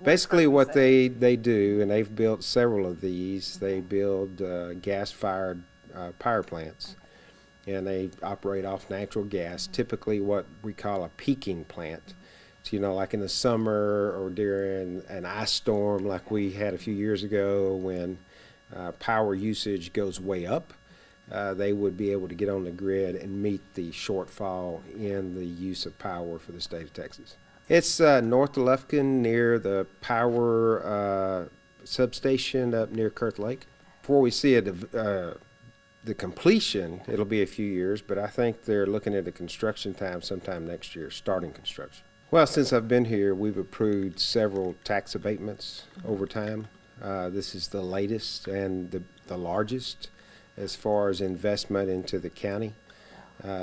Basically what they do, and they've built several of these, they build gas-fired power plants, and they operate off natural gas, typically what we call a peaking plant. So, you know, like in the summer or during an ice storm like we had a few years ago when power usage goes way up, they would be able to get on the grid and meet the shortfall in the use of power for the state of Texas. It's north of Lufkin near the power substation up near Kurth Lake. Before we see the completion, it'll be a few years, but I think they're looking at the construction time sometime next year, starting construction. Well, since I've been here, we've approved several tax abatements over time. This is the latest and the largest as far as investment into the county.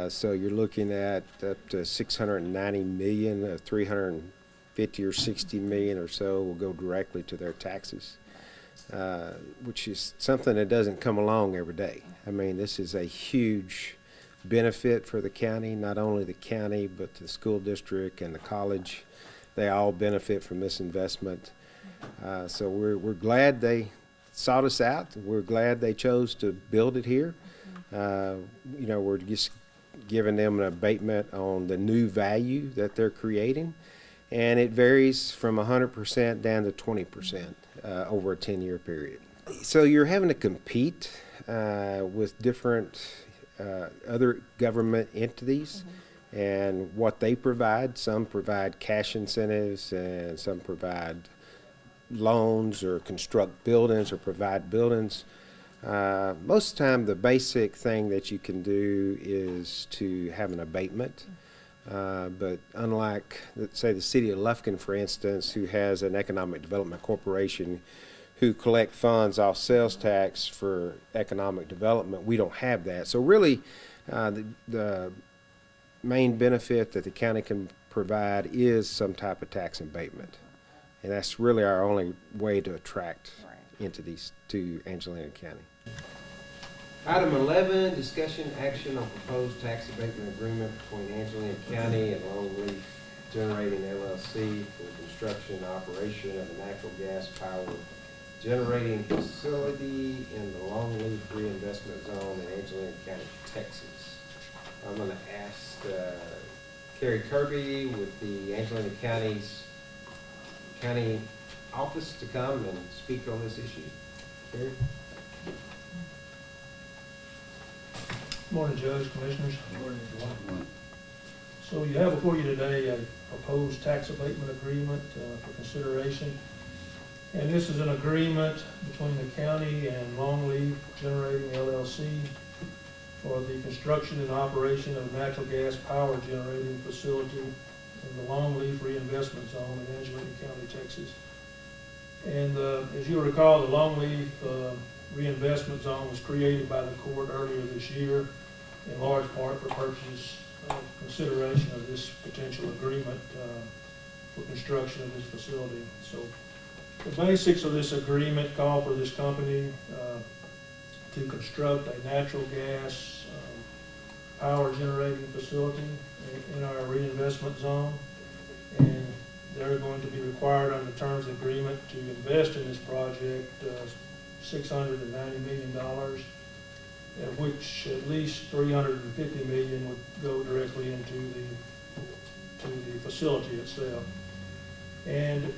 So you're looking at up to $690 million, 350 or 60 million or so will go directly to their taxes, which is something that doesn't come along every day. I mean, this is a huge benefit for the county, not only the county, but the school district and the college. They all benefit from this investment. So we're glad they sought us out. We're glad they chose to build it here. You know, we're just giving them an abatement on the new value that they're creating, and it varies from 100% down to 20% over a 10-year period. So you're having to compete with different other government entities and what they provide. Some provide cash incentives and some provide loans or construct buildings or provide buildings. Most of the time, the basic thing that you can do is to have an abatement. But unlike, let's say, the city of Lufkin, for instance, who has an economic development corporation who collect funds off sales tax for economic development, we don't have that. So really, the main benefit that the county can provide is some type of tax abatement. And that's really our only way to attract entities to Angelina County. Item 11, discussion action on proposed tax abatement agreement between Angelina County and LongLeaf Generating LLC for construction and operation of a natural gas power generating facility in the LongLeaf reinvestment zone in Angelina County, Texas. I'm going to ask Carrie Kirby with the Angelina County office to come and speak on this issue. Carrie? Morning, Judge, Commissioners. Morning. So you have before you today a proposed tax abatement agreement for consideration. And this is an agreement between the county and LongLeaf Generating LLC for the construction and operation of a natural gas power generating facility in the LongLeaf reinvestment zone in Angelina County, Texas. And as you recall, the LongLeaf reinvestment zone was created by the court earlier this year, in large part for purposes of consideration of this potential agreement for construction of this facility. So the basics of this agreement call for this company to construct a natural gas power generating facility in our reinvestment zone, and they're going to be required under the terms of the agreement to invest in this project $690 million, of which at least $350 million would go directly into the facility itself. And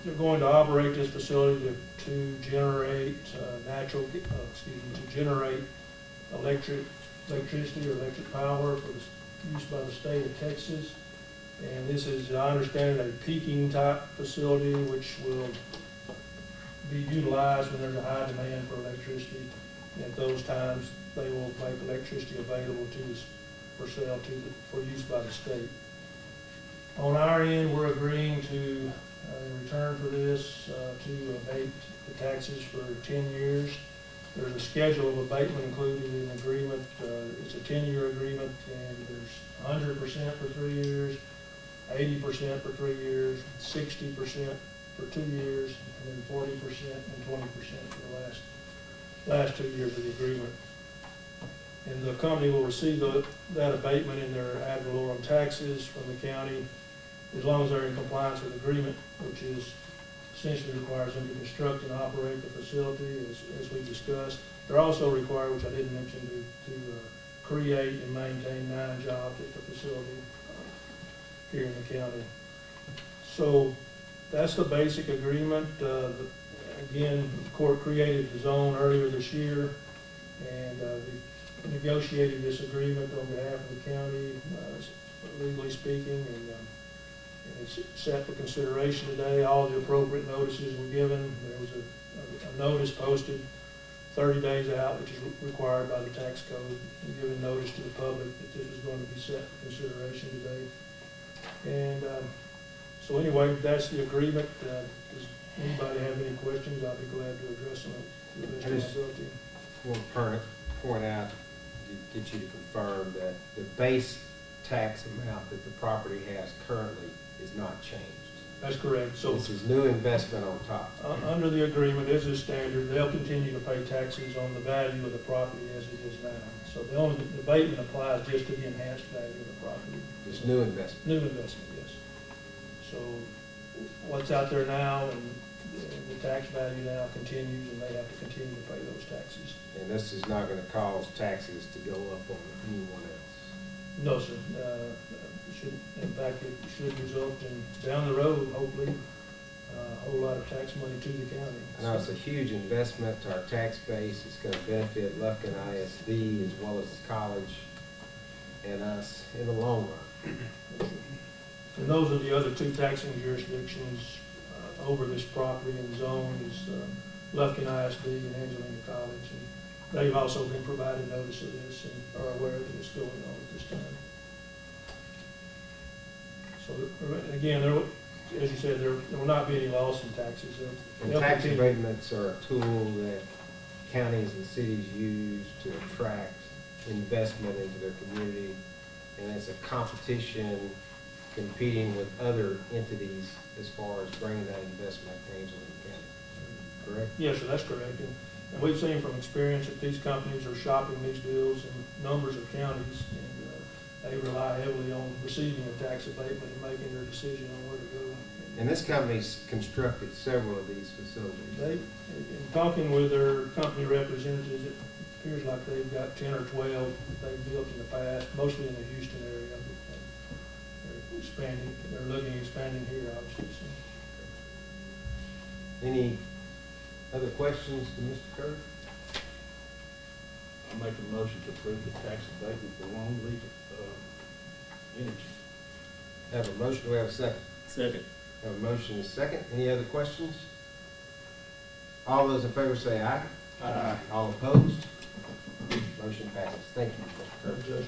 they're going to operate this facility to generate electricity or electric power for the use by the state of Texas. And this is, I understand, a peaking type facility which will be utilized when there's a high demand for electricity. At those times, they will make electricity available to us for sale for use by the state. On our end, we're agreeing to, in return for this, to abate the taxes for 10 years. There's a schedule of abatement included in the agreement. It's a 10-year agreement, and there's 100% for 3 years, 80% for 3 years, 60% for 2 years, and then 40% and 20% for the last 2 years of the agreement. And the company will receive that abatement in their ad valorem taxes from the county as long as they're in compliance with the agreement, which is essentially requires them to construct and operate the facility, as we discussed. They're also required, which I didn't mention, to create and maintain 9 jobs at the facility here in the county. So that's the basic agreement. Again, the court created the zone earlier this year, and we negotiated this agreement on behalf of the county, legally speaking, and it's set for consideration today. All the appropriate notices were given. There was a notice posted 30 days out, which is required by the tax code, and giving notice to the public that this was going to be set for consideration today. And so anyway, that's the agreement. Does anybody have any questions? I'll be glad to address them to the best of my ability. Want to point out, to get you to confirm that the base tax amount that the property has currently is not changed. That's correct. So this is new investment on top. Under the agreement, as is standard, they'll continue to pay taxes on the value of the property as it is now. So the only abatement applies just to the enhanced value of the property. It's new investment. New investment, yes. So what's out there now and the tax value now continues, and they have to continue to pay those taxes. And this is not going to cause taxes to go up on anyone else? No, sir. In fact, it should result in, down the road, hopefully, a whole lot of tax money to the county. I know it's a huge investment to our tax base. It's going to benefit Lufkin ISD as well as the college and us in the long run. And those are the other 2 taxing jurisdictions over this property and zone is Lufkin ISD and Angelina College. And they've also been provided notice of this and are aware that it's going on at this time. So again, as you said, there will not be any loss in taxes. And tax abatements are a tool that counties and cities use to attract investment into their community, and it's a competition competing with other entities as far as bringing that investment to Angelina County. Correct? Yes, sir, that's correct. And we've seen from experience that these companies are shopping these deals in numbers of counties, and they rely heavily on receiving a tax abatement and making their decision on where to go. And this company's constructed several of these facilities. In talking with their company representatives, it appears like they've got 10 or 12 that they've built in the past, mostly in the Houston area. They're expanding. They're looking at expanding here, obviously. So. Any other questions to Mr. Kirk? I make a motion to approve the tax abatement for LongLeaf Generating. Have a motion. Do we have a second? Second. Have a motion and a second. Any other questions? All those in favor say aye. Aye. All opposed? Motion passes. Thank you, Mr. Kirk. Judge.